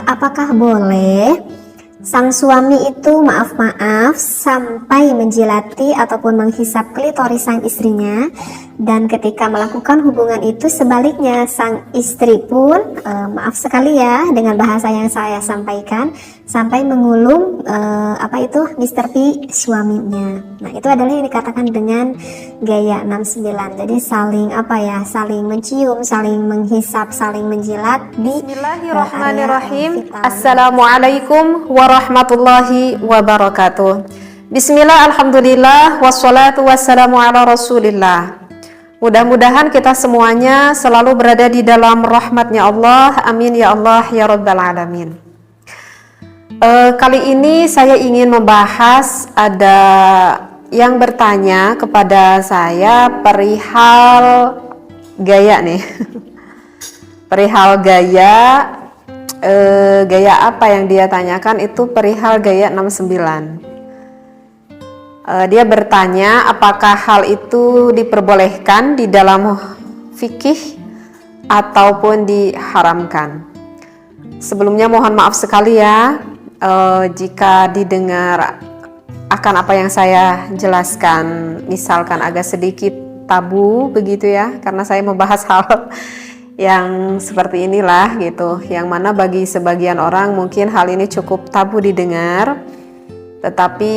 apakah boleh sang suami itu maaf-maaf sampai menjilati ataupun menghisap klitoris sang istrinya, dan ketika melakukan hubungan itu sebaliknya sang istri pun maaf sekali ya dengan bahasa yang saya sampaikan, sampai mengulum Mr. P suaminya. Nah, itu adalah yang dikatakan dengan gaya 69. Jadi saling mencium, saling menghisap, saling menjilat di Bismillahirrahmanirrahim. Assalamualaikum warahmatullahi wabarakatuh. Bismillah, alhamdulillah, wassalatu wassalamu ala rasulillah. Mudah-mudahan kita semuanya selalu berada di dalam rahmatnya Allah. Amin ya Allah ya rabbal alamin. Kali ini saya ingin membahas, ada yang bertanya kepada saya perihal gaya nih. Perihal gaya, gaya apa yang dia tanyakan itu perihal gaya 69. Dia bertanya apakah hal itu diperbolehkan di dalam fikih ataupun diharamkan. Sebelumnya mohon maaf sekali ya jika didengar akan apa yang saya jelaskan misalkan agak sedikit tabu begitu ya, karena saya membahas hal yang seperti inilah gitu, yang mana bagi sebagian orang mungkin hal ini cukup tabu didengar, tetapi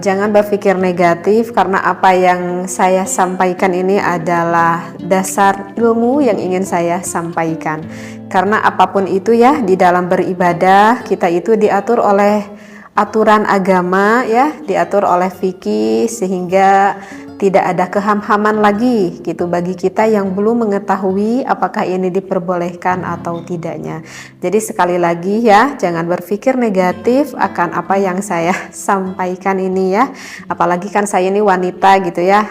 jangan berpikir negatif, karena apa yang saya sampaikan ini adalah dasar ilmu yang ingin saya sampaikan. Karena apapun itu ya, di dalam beribadah kita itu diatur oleh aturan agama ya, diatur oleh fikih, sehingga tidak ada kehamhaman lagi gitu bagi kita yang belum mengetahui apakah ini diperbolehkan atau tidaknya. Jadi sekali lagi ya, jangan berpikir negatif akan apa yang saya sampaikan ini ya. Apalagi kan saya ini wanita gitu ya,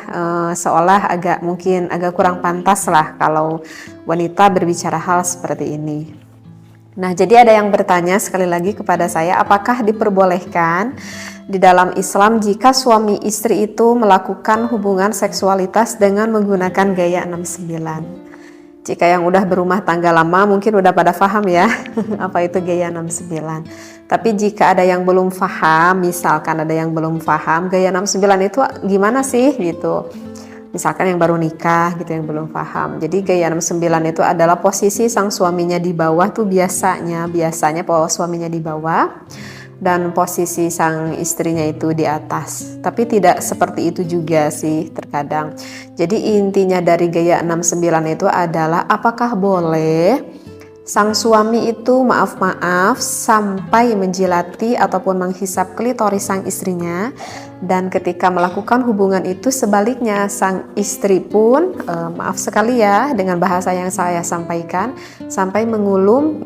seolah mungkin agak kurang pantas lah kalau wanita berbicara hal seperti ini. Nah, jadi ada yang bertanya sekali lagi kepada saya, apakah diperbolehkan di dalam Islam jika suami istri itu melakukan hubungan seksualitas dengan menggunakan gaya 69? Jika yang udah berumah tangga lama mungkin udah pada paham ya apa itu gaya 69. Tapi jika ada yang belum paham, misalkan ada yang belum paham gaya 69 itu gimana sih gitu. Misalkan yang baru nikah gitu yang belum paham. Jadi gaya 69 itu adalah posisi sang suaminya di bawah tuh biasanya suaminya di bawah dan posisi sang istrinya itu di atas. Tapi tidak seperti itu juga sih terkadang. Jadi intinya dari gaya 69 itu adalah apakah boleh sang suami itu maaf-maaf sampai menjilati ataupun menghisap klitoris sang istrinya, dan ketika melakukan hubungan itu sebaliknya sang istri pun maaf sekali ya dengan bahasa yang saya sampaikan, sampai mengulum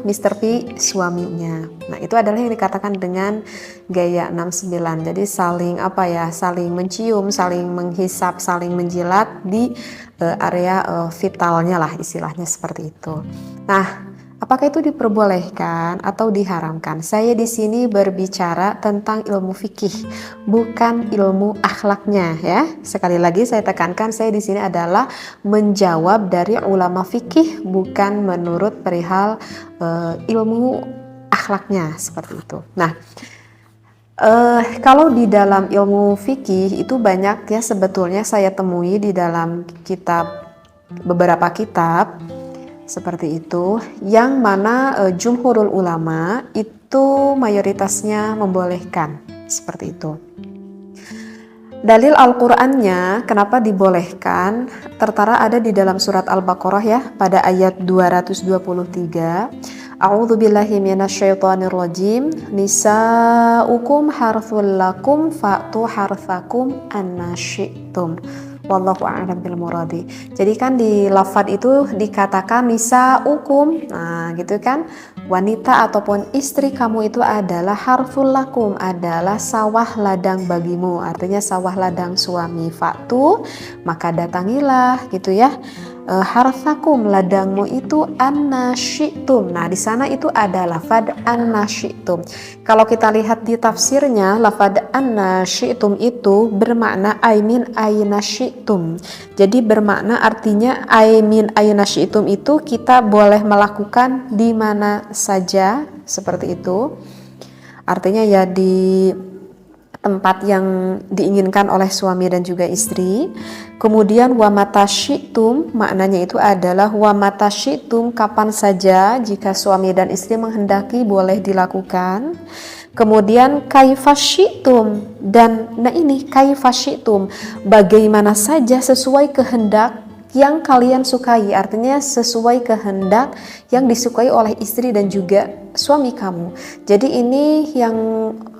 Mr. P suaminya. Nah, itu adalah yang dikatakan dengan gaya 69. Jadi saling mencium, saling menghisap, saling menjilat di area vitalnya lah, istilahnya seperti itu. Nah, apakah itu diperbolehkan atau diharamkan? Saya di sini berbicara tentang ilmu fikih, bukan ilmu akhlaknya ya. Sekali lagi saya tekankan, saya di sini adalah menjawab dari ulama fikih, bukan menurut perihal ilmu akhlaknya seperti itu. Nah, kalau di dalam ilmu fikih itu banyak ya sebetulnya saya temui di dalam beberapa kitab seperti itu, yang mana jumhurul ulama itu mayoritasnya membolehkan seperti itu. Dalil Al-Qur'annya kenapa dibolehkan tertara ada di dalam surat Al-Baqarah ya, pada ayat 223. A'udzu billahi minasyaitonir rajim. Nisa'ukum harthul lakum fa'tu harthakum anna syi'tum. Wallahu a'lam bil muradi. Jadi kan di lafaz itu dikatakan nisa'ukum. Nah, gitu kan. Wanita ataupun istri kamu itu adalah harthul lakum, adalah sawah ladang bagimu. Artinya sawah ladang suami. Fa'tu, maka datangilah gitu ya. harthakum, ladangmu itu annasyitum. Nah, di sana itu ada lafad annasyitum. Kalau kita lihat di tafsirnya, lafad annasyitum itu bermakna aimin ainasyitum. Jadi bermakna artinya aimin ainasyitum itu kita boleh melakukan di mana saja, seperti itu. Artinya ya di tempat yang diinginkan oleh suami dan juga istri. Kemudian wa mata syi'tum, maknanya itu adalah wa mata syi'tum, kapan saja jika suami dan istri menghendaki boleh dilakukan. Kemudian kaifa syi'tum, dan nah ini kaifa syi'tum, bagaimana saja sesuai kehendak yang kalian sukai, artinya sesuai kehendak yang disukai oleh istri dan juga suami kamu. Jadi ini yang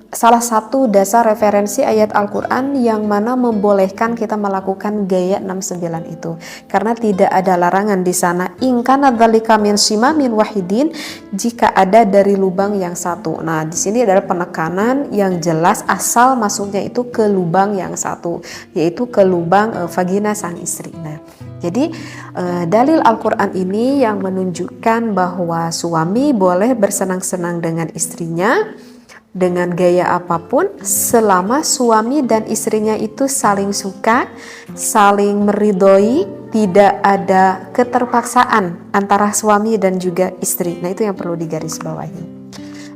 salah satu dasar referensi ayat Al-Quran yang mana membolehkan kita melakukan gaya 69 itu, karena tidak ada larangan di sana. In kana dzalika min simamin wahidin, jika ada dari lubang yang satu. Nah, di sini adalah penekanan yang jelas asal masuknya itu ke lubang yang satu, yaitu ke lubang vagina sang istri. Nah, jadi dalil Al-Quran ini yang menunjukkan bahwa suami boleh bersenang-senang dengan istrinya dengan gaya apapun selama suami dan istrinya itu saling suka, saling meridhoi, tidak ada keterpaksaan antara suami dan juga istri. Nah, itu yang perlu digarisbawahi.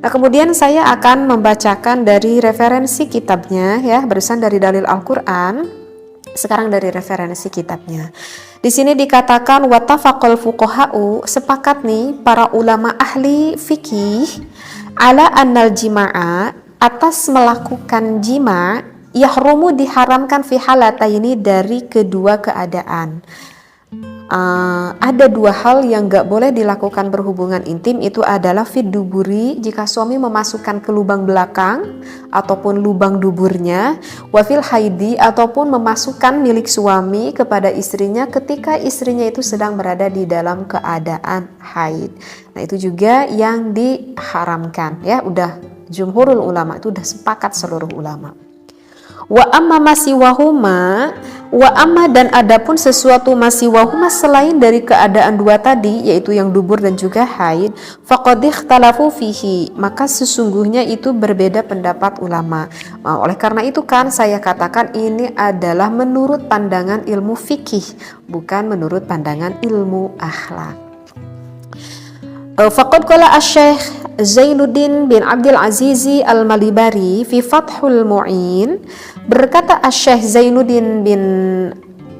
Nah, kemudian saya akan membacakan dari referensi kitabnya ya, barusan dari dalil Al-Quran, sekarang dari referensi kitabnya. Di sini dikatakan wattafaqal fuqaha'u, sepakat nih para ulama ahli fikih ala annal jima'a, atas melakukan jima, yahrumu, diharamkan fi halataini, dari kedua keadaan. Ada dua hal yang gak boleh dilakukan berhubungan intim, itu adalah fid duburi, jika suami memasukkan ke lubang belakang ataupun lubang duburnya, wafil haidi, ataupun memasukkan milik suami kepada istrinya ketika istrinya itu sedang berada di dalam keadaan haid. Nah, itu juga yang diharamkan ya, udah jumhurul ulama, itu udah sepakat seluruh ulama. Wa amma masiwahuma, wa amma, dan adapun sesuatu masiwahuma selain dari keadaan dua tadi, yaitu yang dubur dan juga haid, faqad ikhtalafu fihi, maka sesungguhnya itu berbeda pendapat ulama. Oleh karena itu kan saya katakan ini adalah menurut pandangan ilmu fikih, bukan menurut pandangan ilmu akhlak. Faqad qala asy-Syaikh Zainuddin bin Abdul Aziz Al-Malibari fi Fathul Mu'in, berkata asy-Syaikh Zainuddin bin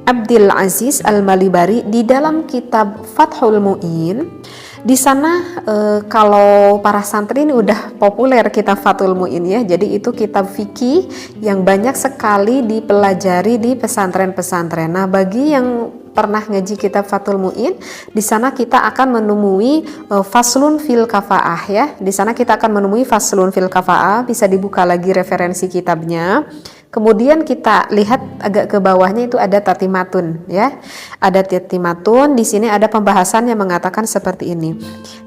Abdul Aziz Al-Malibari di dalam kitab Fathul Mu'in. Di sana kalau para santri ini udah populer kitab Fathul Mu'in ya. Jadi itu kitab fikih yang banyak sekali dipelajari di pesantren-pesantren. Nah, bagi yang pernah ngaji kitab Fathul Mu'in, di sana kita akan menemui faslun fil kafa'ah ya. Di sana kita akan menemui faslun fil kafa'ah, bisa dibuka lagi referensi kitabnya. Kemudian kita lihat agak ke bawahnya itu ada tatimatun ya. Ada tatimatun, di sini ada pembahasan yang mengatakan seperti ini.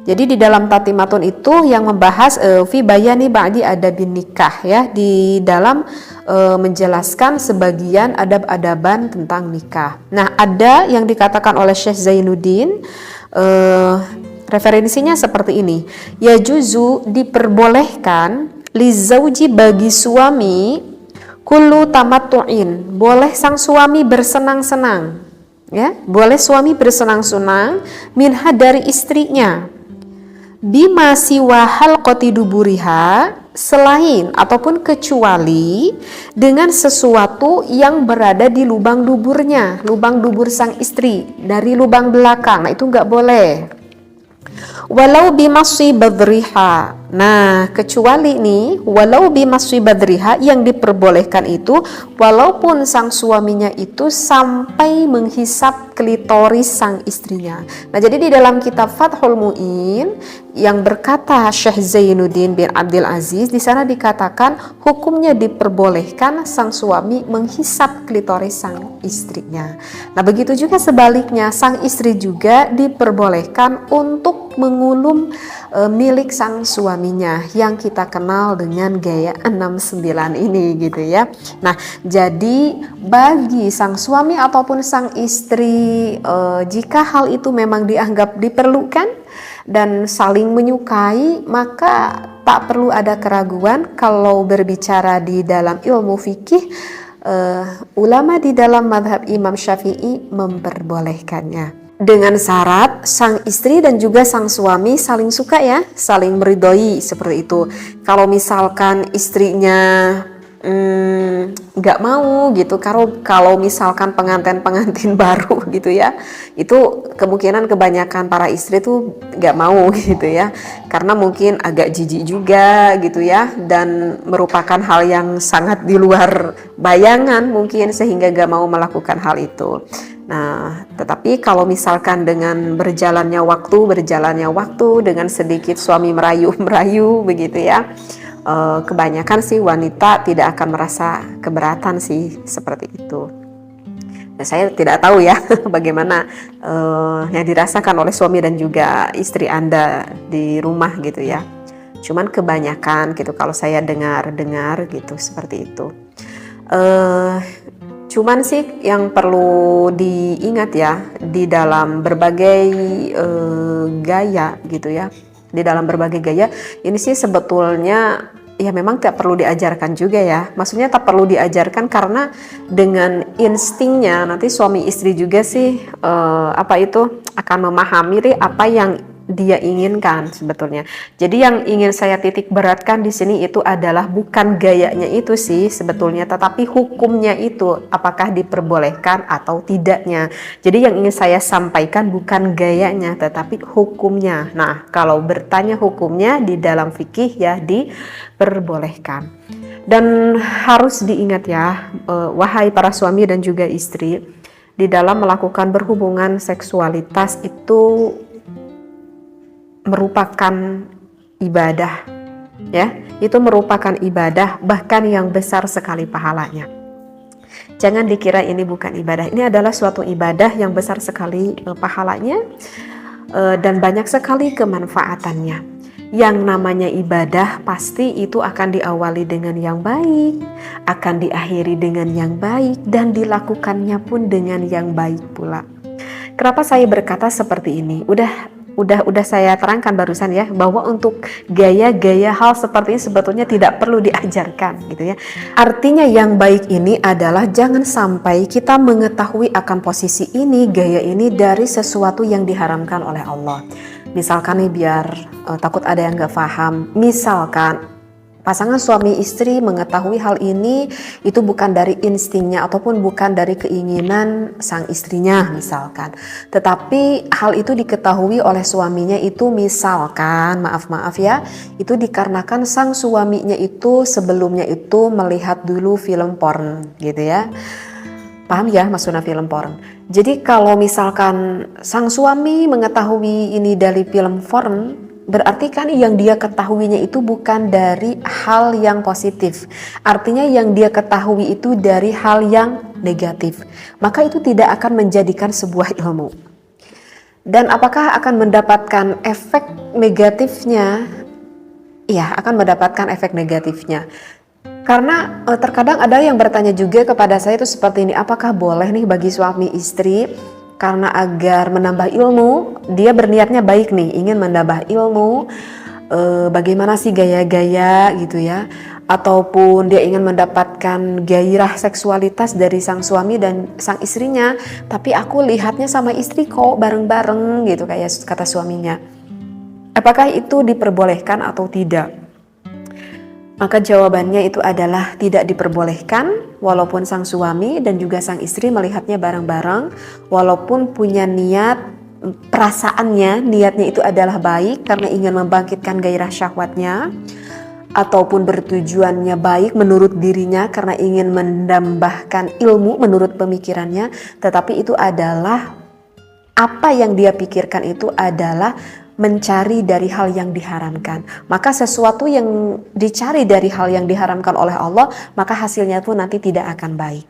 Jadi di dalam tatimatun itu yang membahas fi bayani ba'di adabin nikah ya, di dalam menjelaskan sebagian adab-adaban tentang nikah. Nah, ada yang dikatakan oleh Syekh Zainuddin, referensinya seperti ini. Ya juzu, diperbolehkan, li zauji, bagi suami, kullu tamattu'in, boleh sang suami bersenang-senang ya, boleh suami bersenang-senang minha, dari istrinya, bima siwa halqati duburiha, selain ataupun kecuali dengan sesuatu yang berada di lubang duburnya, lubang dubur sang istri, dari lubang belakang. Nah, itu nggak boleh. Walau bimaswi badriha, nah kecuali nih walau bimaswi badriha, yang diperbolehkan itu walaupun sang suaminya itu sampai menghisap klitoris sang istrinya. Nah, jadi di dalam kitab Fathul Mu'in yang berkata Syekh Zainuddin bin Abdul Aziz, di sana dikatakan hukumnya diperbolehkan sang suami menghisap klitoris sang istrinya. Nah, begitu juga sebaliknya, sang istri juga diperbolehkan untuk mengulum milik sang suaminya yang kita kenal dengan gaya 69 ini gitu ya. Nah, jadi bagi sang suami ataupun sang istri, jika hal itu memang dianggap diperlukan dan saling menyukai, maka tak perlu ada keraguan kalau berbicara di dalam ilmu fikih, ulama di dalam madhab Imam Syafi'i memperbolehkannya. Dengan syarat sang istri dan juga sang suami saling suka ya, saling meridhoi seperti itu. Kalau misalkan istrinya nggak mau gitu, kalau misalkan pengantin baru gitu ya, itu kemungkinan kebanyakan para istri tuh nggak mau gitu ya, karena mungkin agak jijik juga gitu ya, dan merupakan hal yang sangat di luar bayangan mungkin, sehingga nggak mau melakukan hal itu. Nah, tetapi kalau misalkan dengan berjalannya waktu dengan sedikit suami merayu begitu ya, kebanyakan sih wanita tidak akan merasa keberatan sih seperti itu. Nah, saya tidak tahu ya bagaimana yang dirasakan oleh suami dan juga istri Anda di rumah gitu ya. Cuman kebanyakan gitu kalau saya dengar gitu seperti itu. Cuman sih yang perlu diingat ya, di dalam berbagai gaya gitu ya, di dalam berbagai gaya ini sih sebetulnya ya memang tidak perlu diajarkan juga ya. Maksudnya tak perlu diajarkan karena dengan instingnya nanti suami istri juga sih akan memahami apa yang dia inginkan sebetulnya. Jadi yang ingin saya titik beratkan di sini itu adalah bukan gayanya itu sih sebetulnya, tetapi hukumnya itu apakah diperbolehkan atau tidaknya. Jadi yang ingin saya sampaikan bukan gayanya tetapi hukumnya. Nah, kalau bertanya hukumnya di dalam fikih ya diperbolehkan. Dan harus diingat ya, wahai para suami dan juga istri, di dalam melakukan berhubungan seksualitas itu merupakan ibadah ya, itu merupakan ibadah bahkan yang besar sekali pahalanya. Jangan dikira ini bukan ibadah, ini adalah suatu ibadah yang besar sekali pahalanya dan banyak sekali kemanfaatannya. Yang namanya ibadah pasti itu akan diawali dengan yang baik, akan diakhiri dengan yang baik, dan dilakukannya pun dengan yang baik pula. Kenapa saya berkata seperti ini? Udah saya terangkan barusan ya, bahwa untuk gaya-gaya hal seperti ini sebetulnya tidak perlu diajarkan gitu ya. Artinya yang baik ini adalah jangan sampai kita mengetahui akan posisi ini, gaya ini dari sesuatu yang diharamkan oleh Allah. Misalkan nih, biar takut ada yang gak paham, misalkan pasangan suami istri mengetahui hal ini itu bukan dari instingnya ataupun bukan dari keinginan sang istrinya misalkan, tetapi hal itu diketahui oleh suaminya itu misalkan maaf ya, itu dikarenakan sang suaminya itu sebelumnya itu melihat dulu film porn gitu ya. Paham ya maksudnya film porn? Jadi kalau misalkan sang suami mengetahui ini dari film porn, berarti kan yang dia ketahuinya itu bukan dari hal yang positif. Artinya yang dia ketahui itu dari hal yang negatif. Maka itu tidak akan menjadikan sebuah ilmu. Dan apakah akan mendapatkan efek negatifnya? Iya, akan mendapatkan efek negatifnya. Karena terkadang ada yang bertanya juga kepada saya itu seperti ini, apakah boleh nih bagi suami istri karena agar menambah ilmu, dia berniatnya baik nih, ingin menambah ilmu, bagaimana sih gaya-gaya gitu ya, ataupun dia ingin mendapatkan gairah seksualitas dari sang suami dan sang istrinya, tapi aku lihatnya sama istri kok bareng-bareng gitu kayak kata suaminya. Apakah itu diperbolehkan atau tidak? Maka jawabannya itu adalah tidak diperbolehkan, walaupun sang suami dan juga sang istri melihatnya bareng-bareng, walaupun punya niat, perasaannya, niatnya itu adalah baik karena ingin membangkitkan gairah syahwatnya, ataupun bertujuannya baik menurut dirinya karena ingin menambahkan ilmu menurut pemikirannya, tetapi itu adalah apa yang dia pikirkan itu adalah mencari dari hal yang diharamkan. Maka sesuatu yang dicari dari hal yang diharamkan oleh Allah, maka hasilnya pun nanti tidak akan baik.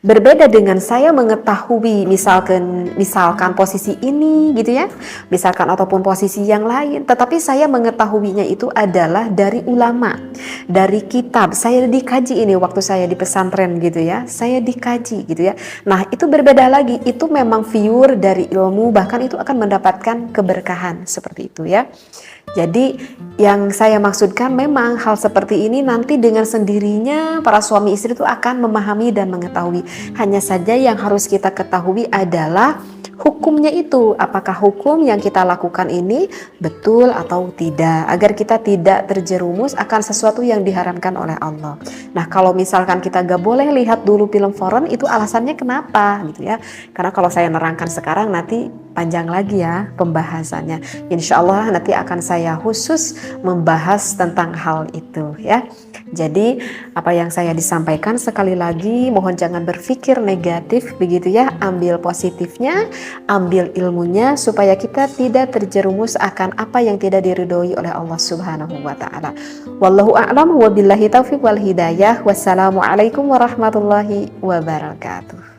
Berbeda dengan saya mengetahui misalkan posisi ini gitu ya, misalkan ataupun posisi yang lain, tetapi saya mengetahuinya itu adalah dari ulama, dari kitab. Saya dikaji ini waktu saya di pesantren gitu ya, saya dikaji gitu ya. Nah itu berbeda lagi, itu memang pure dari ilmu, bahkan itu akan mendapatkan keberkahan seperti itu ya. Jadi yang saya maksudkan memang hal seperti ini nanti dengan sendirinya para suami istri itu akan memahami dan mengetahui. Hanya saja yang harus kita ketahui adalah hukumnya itu, apakah hukum yang kita lakukan ini betul atau tidak, agar kita tidak terjerumus akan sesuatu yang diharamkan oleh Allah. Nah kalau misalkan kita gak boleh lihat dulu film foreign, itu alasannya kenapa gitu ya, karena kalau saya nerangkan sekarang nanti panjang lagi ya pembahasannya. Insya Allah nanti akan saya khusus membahas tentang hal itu ya. Jadi apa yang saya disampaikan sekali lagi, mohon jangan berpikir negatif begitu ya, ambil positifnya, ambil ilmunya supaya kita tidak terjerumus akan apa yang tidak diridhoi oleh Allah Subhanahu wa taala. Wallahu a'lam wa billahi taufiq wal hidayah. Wassalamualaikum warahmatullahi wabarakatuh.